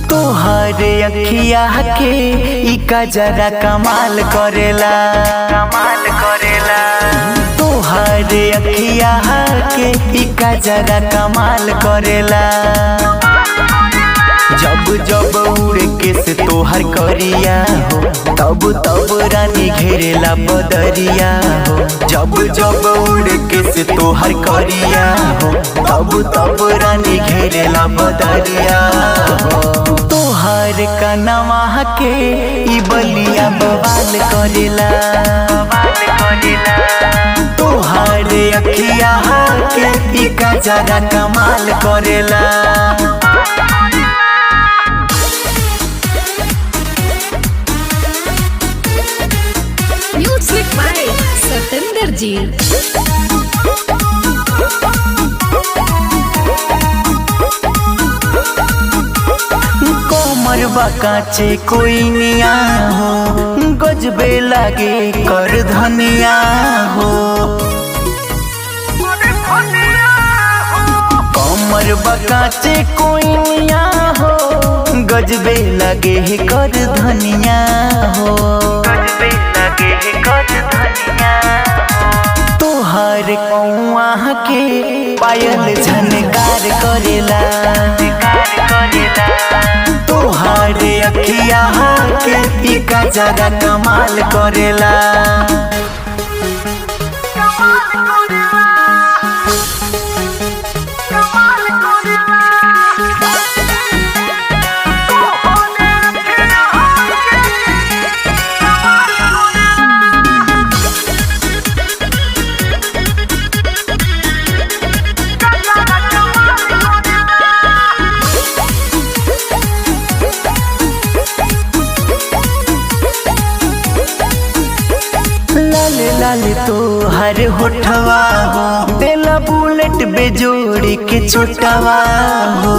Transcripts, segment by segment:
तोहरे अखिया के इका जरा कमाल करेला तोहरे अखिया के इका जरा कमाल करेला। जब जब उड़ के से तोहर करिया हो तब तब रानी घेरेला बदरिया हो। जब जब उड़ के से तोहर करिया हो तब तब रानी घेरेला बदरिया हो। तोहर कनवा के ई बलिया बवाल करेला तोहर अखिया के ई गजरा कमाल करेला। म्यूजिक बाय सतेंद्र जी। कोमर बाकाचे कोई निया हो गजबे लागे कर धनिया हो। कोमर बाकाचे कोई निया हो गजबे लगे कर धनिया हो। तोहर कौआ के पायल झनकार करेला तोहर अखिया के ई गजरा कमाल करेला। लाल तोहर होठवा हो देला बुलेट बेजोड़ी के छोटवा हो।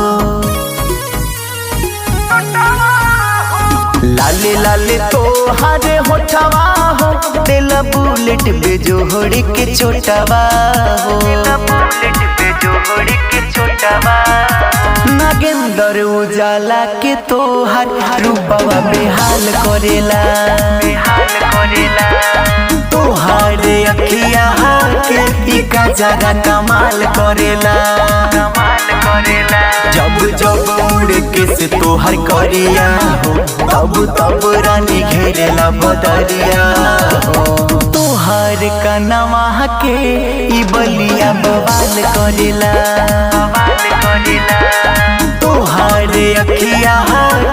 लाले लाले तोहर होठवा हो देला बुलेट बेजोड़ी के छोटवा हो। नागेंद्र उजाला के तोहर रूपवा बेहाल करेला तोहर अखिया के ई गजरा कमाल करेला। जब जब उड़ के से तोहर करिया हो तब तब रानी घेरेला बदरिया हो। तोहर कनवा के ई बलिया बवाल करेला तोहर अखिया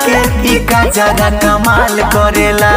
के ई गजरा कमाल करेला।